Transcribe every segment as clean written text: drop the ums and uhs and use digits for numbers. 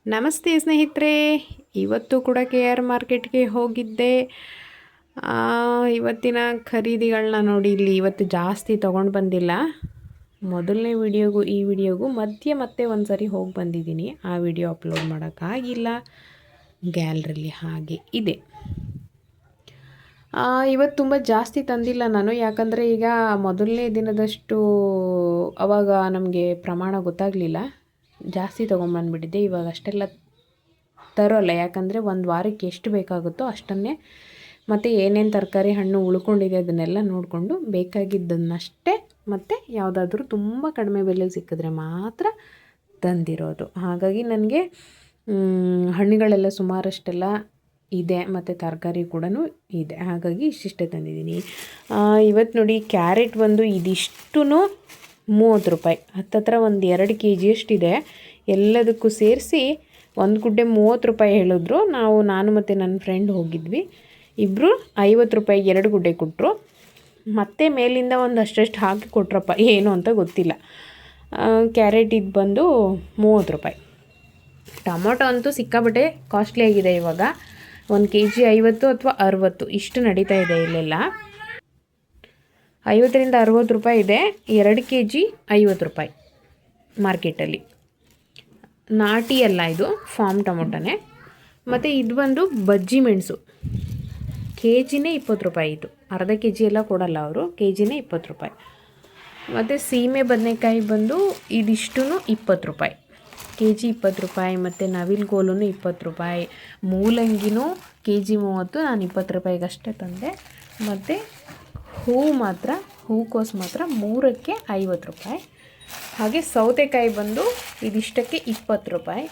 ನಮಸ್ತೆ ಸ್ನೇಹಿತರೆ. ಇವತ್ತು ಕೂಡ ಕೆ ಆರ್ ಮಾರ್ಕೆಟ್ಗೆ ಹೋಗಿದ್ದೆ. ಇವತ್ತಿನ ಖರೀದಿಗಳನ್ನ ನೋಡಿ. ಇಲ್ಲಿ ಇವತ್ತು ಜಾಸ್ತಿ ತೊಗೊಂಡು ಬಂದಿಲ್ಲ. ಮೊದಲನೇ ವಿಡಿಯೋಗೂ ಈ ವಿಡಿಯೋಗೂ ಮಧ್ಯೆ ಮತ್ತೆ ಒಂದು ಸರಿ ಹೋಗಿ ಬಂದಿದ್ದೀನಿ. ಆ ವಿಡಿಯೋ ಅಪ್ಲೋಡ್ ಮಾಡೋಕ್ಕಾಗಿಲ್ಲ, ಗ್ಯಾಲರಿಲಿ ಹಾಗೆ ಇದೆ. ಇವತ್ತು ತುಂಬ ಜಾಸ್ತಿ ತಂದಿಲ್ಲ ನಾನು, ಯಾಕಂದರೆ ಈಗ ಮೊದಲನೇ ದಿನದಷ್ಟು ಅವಾಗ ನಮಗೆ ಪ್ರಮಾಣ ಗೊತ್ತಾಗಲಿಲ್ಲ. ಜಾಸ್ತಿ ತೊಗೊಂಬಂದುಬಿಟ್ಟಿದ್ದೆ. ಇವಾಗ ಅಷ್ಟೆಲ್ಲ ತರೋಲ್ಲ, ಯಾಕಂದರೆ ಒಂದು ವಾರಕ್ಕೆ ಎಷ್ಟು ಬೇಕಾಗುತ್ತೋ ಅಷ್ಟನ್ನೇ, ಮತ್ತು ಏನೇನು ತರಕಾರಿ ಹಣ್ಣು ಉಳ್ಕೊಂಡಿದೆ ಅದನ್ನೆಲ್ಲ ನೋಡಿಕೊಂಡು ಬೇಕಾಗಿದ್ದನ್ನಷ್ಟೇ, ಮತ್ತು ಯಾವುದಾದ್ರೂ ತುಂಬ ಕಡಿಮೆ ಬೆಲೆಗೆ ಸಿಕ್ಕಿದ್ರೆ ಮಾತ್ರ ತಂದಿರೋದು. ಹಾಗಾಗಿ ನನಗೆ ಹಣ್ಣುಗಳೆಲ್ಲ ಸುಮಾರಷ್ಟೆಲ್ಲ ಇದೆ, ಮತ್ತು ತರಕಾರಿ ಕೂಡ ಇದೆ. ಹಾಗಾಗಿ ಇಷ್ಟಿಷ್ಟೇ ತಂದಿದ್ದೀನಿ. ಇವತ್ತು ನೋಡಿ, ಕ್ಯಾರೆಟ್ ಬಂದು ಇದಿಷ್ಟು 30 ರೂಪಾಯಿ, ಹತ್ತತ್ರ ಒಂದು 2 kg ಅಷ್ಟಿದೆ. ಎಲ್ಲದಕ್ಕೂ ಸೇರಿಸಿ ಒಂದು ಗುಡ್ಡೆ 30 ರೂಪಾಯಿ ಹೇಳಿದ್ರು. ನಾನು ಮತ್ತು ನನ್ನ ಫ್ರೆಂಡ್ ಹೋಗಿದ್ವಿ. ಇಬ್ಬರು 50 ರೂಪಾಯಿಗೆ 2 ಗುಡ್ಡೆ ಕೊಟ್ಟರು. ಮತ್ತೆ ಮೇಲಿಂದ ಒಂದು ಅಷ್ಟಷ್ಟು ಹಾಕಿ ಕೊಟ್ರಪ್ಪ, ಏನು ಅಂತ ಗೊತ್ತಿಲ್ಲ. ಕ್ಯಾರೆಟ್ ಇದು ಬಂದು 30 ರೂಪಾಯಿ. ಟೊಮೊಟೊ ಅಂತೂ ಸಿಕ್ಕಾಬಟ್ಟೆ ಕಾಸ್ಟ್ಲಿ ಆಗಿದೆ ಇವಾಗ. 1 kg 50 ಅಥವಾ 60 ಇಷ್ಟು ನಡೀತಾ ಇದೆ ಇಲ್ಲೆಲ್ಲ. 50ರಿಂದ 60 ರೂಪಾಯಿ ಇದೆ. 2 kg 50 ರೂಪಾಯಿ ಮಾರ್ಕೆಟಲ್ಲಿ. ನಾಟಿ ಅಲ್ಲ, ಇದು ಫಾರ್ಮ್ ಟೊಮೊಟೊನೇ. ಮತ್ತು ಇದು ಬಂದು ಬಜ್ಜಿ ಮೆಣಸು, ಕೆಜಿನೇ 20 ರೂಪಾಯಿ. ಇದು ಅರ್ಧ kg ಎಲ್ಲ ಕೊಡಲ್ಲ ಅವರು, ಕೆಜಿನೇ 20 ರೂಪಾಯಿ. ಮತ್ತು ಸೀಮೆ ಬದನೆಕಾಯಿ ಬಂದು ಇದಿಷ್ಟು 20 ರೂಪಾಯಿ, kg 20 ರೂಪಾಯಿ. ಮತ್ತು ನವಿಲುಗೋಲು 20 ರೂಪಾಯಿ. ಮೂಲಂಗಿನೂ kg 30, ನಾನು 20 ರೂಪಾಯಿಗಷ್ಟೇ ತಂದೆ. ಮತ್ತು ಹೂಕೋಸು ಮಾತ್ರ 3ಕ್ಕೆ 50 ರೂಪಾಯಿ. ಹಾಗೆ ಸೌತೆಕಾಯಿ ಬಂದು ಇದಿಷ್ಟಕ್ಕೆ 20 ರೂಪಾಯಿ.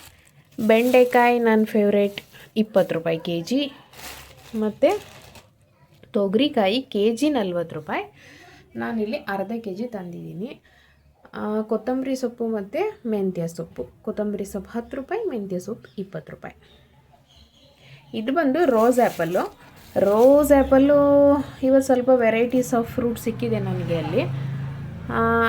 ಬೆಂಡೆಕಾಯಿ ನನ್ನ ಫೇವ್ರೇಟ್, 20 ರೂಪಾಯಿ kg. ಮತ್ತು ತೊಗರಿಕಾಯಿ kg 40 ರೂಪಾಯಿ. ನಾನಿಲ್ಲಿ ಅರ್ಧ kg ತಂದಿದ್ದೀನಿ. ಕೊತ್ತಂಬರಿ ಸೊಪ್ಪು ಮತ್ತು ಮೆಂತ್ಯ ಸೊಪ್ಪು, ಕೊತ್ತಂಬರಿ ಸೊಪ್ಪು 10 ರೂಪಾಯಿ, ಮೆಂತ್ಯ ಸೊಪ್ಪು 20 ರೂಪಾಯಿ. ಇದು ಬಂದು ರೋಸ್ ಆ್ಯಪಲ್ಲು. ಇವತ್ತು ಸ್ವಲ್ಪ ವೆರೈಟೀಸ್ ಆಫ್ ಫ್ರೂಟ್ಸ್ ಸಿಕ್ಕಿದೆ ನನಗೆ ಅಲ್ಲಿ.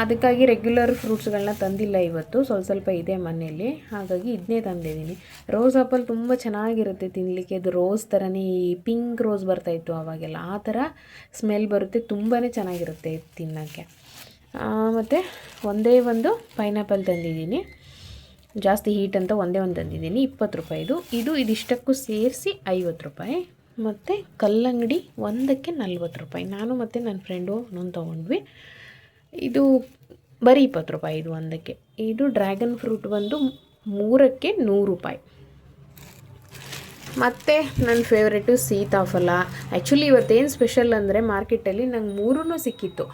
ಅದಕ್ಕಾಗಿ ರೆಗ್ಯುಲರ್ ಫ್ರೂಟ್ಸ್ಗಳನ್ನ ತಂದಿಲ್ಲ ಇವತ್ತು, ಸ್ವಲ್ಪ ಇದೆ ಮನೆಯಲ್ಲಿ. ಹಾಗಾಗಿ ಇದನ್ನೇ ತಂದಿದ್ದೀನಿ. ರೋಸ್ ಆ್ಯಪಲ್ ತುಂಬ ಚೆನ್ನಾಗಿರುತ್ತೆ ತಿನ್ನಲಿಕ್ಕೆ. ಅದು ರೋಸ್ ಥರನೇ, ಈ ಪಿಂಕ್ ರೋಸ್ ಬರ್ತಾಯಿತ್ತು ಆವಾಗೆಲ್ಲ, ಆ ಥರ ಸ್ಮೆಲ್ ಬರುತ್ತೆ. ತುಂಬಾ ಚೆನ್ನಾಗಿರುತ್ತೆ ತಿನ್ನೋಕ್ಕೆ. ಮತ್ತು ಒಂದೇ ಒಂದು ಪೈನಾಪಲ್ ತಂದಿದ್ದೀನಿ. ಜಾಸ್ತಿ ಹೀಟ್ ಅಂತ ಒಂದೇ ಒಂದು ತಂದಿದ್ದೀನಿ, 20 ರೂಪಾಯಿದು. ಇದಿಷ್ಟಕ್ಕೂ ಸೇರಿಸಿ 50 ರೂಪಾಯಿ. ಮತ್ತು ಕಲ್ಲಂಗಡಿ ಒಂದಕ್ಕೆ 40 ರೂಪಾಯಿ. ನಾನು ಮತ್ತು ನನ್ನ ಫ್ರೆಂಡು ಒಂದೊಂದು ತೊಗೊಂಡ್ವಿ. ಇದು ಬರೀ 20 ರೂಪಾಯಿ ಇದು ಒಂದಕ್ಕೆ. ಇದು ಡ್ರ್ಯಾಗನ್ ಫ್ರೂಟ್ ಬಂದು 3ಕ್ಕೆ 100 ರೂಪಾಯಿ. ಮತ್ತು ನನ್ನ ಫೇವ್ರೇಟು ಸೀತಾಫಲ. ಆ್ಯಕ್ಚುಲಿ ಇವತ್ತೇನು ಸ್ಪೆಷಲ್ ಅಂದರೆ ಮಾರ್ಕೆಟಲ್ಲಿ ನಂಗೆ 3 ಸಿಕ್ಕಿತ್ತು.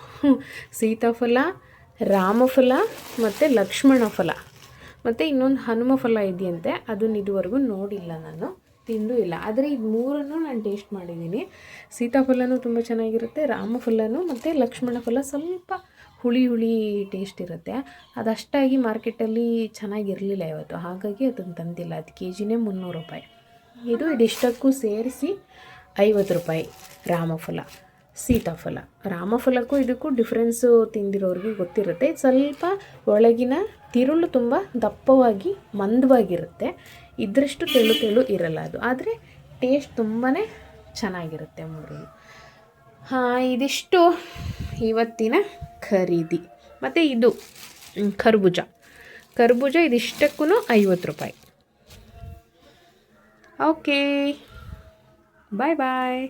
ಸೀತಾಫಲ, ರಾಮಫಲ ಮತ್ತು ಲಕ್ಷ್ಮಣ ಫಲ, ಮತ್ತು ಇನ್ನೊಂದು ಹನುಮ ಫಲ ಇದೆಯಂತೆ. ಅದನ್ನು ಇದುವರೆಗೂ ನೋಡಿಲ್ಲ, ನಾನು ತಿಂದೂ ಇಲ್ಲ. ಆದರೆ ಇದು 3 ನಾನು ಟೇಸ್ಟ್ ಮಾಡಿದ್ದೀನಿ. ಸೀತಾಫಲನೂ ತುಂಬ ಚೆನ್ನಾಗಿರುತ್ತೆ, ರಾಮಫಲನೂ ಮತ್ತು ಲಕ್ಷ್ಮಣ ಫಲ ಸ್ವಲ್ಪ ಹುಳಿ ಟೇಸ್ಟ್ ಇರುತ್ತೆ. ಅದಷ್ಟಾಗಿ ಮಾರ್ಕೆಟಲ್ಲಿ ಚೆನ್ನಾಗಿರಲಿಲ್ಲ ಇವತ್ತು, ಹಾಗಾಗಿ ಅದನ್ನು ತಂದಿಲ್ಲ. ಅದು kgನೇ 300 ರೂಪಾಯಿ. ಇದಿಷ್ಟಕ್ಕೂ ಸೇರಿಸಿ 50 ರೂಪಾಯಿ ರಾಮಫಲ. ಸೀತಾಫಲ, ರಾಮಫಲಕ್ಕೂ ಇದಕ್ಕೂ ಡಿಫ್ರೆನ್ಸು ತಿಂದಿರೋರಿಗೆ ಗೊತ್ತಿರುತ್ತೆ. ಸ್ವಲ್ಪ ಒಳಗಿನ ತಿರುಳು ತುಂಬ ದಪ್ಪವಾಗಿ ಮಂದವಾಗಿರುತ್ತೆ, ಇದರಷ್ಟು ತೆಳು ಇರಲ್ಲ ಅದು. ಆದರೆ ಟೇಸ್ಟ್ ತುಂಬಾ ಚೆನ್ನಾಗಿರುತ್ತೆ 3. ಇದಿಷ್ಟು ಇವತ್ತಿನ ಖರೀದಿ. ಮತ್ತು ಇದು ಕರ್ಬೂಜ ಇದಿಷ್ಟಕ್ಕೂ 50 ರೂಪಾಯಿ. ಓಕೆ, ಬಾಯ್.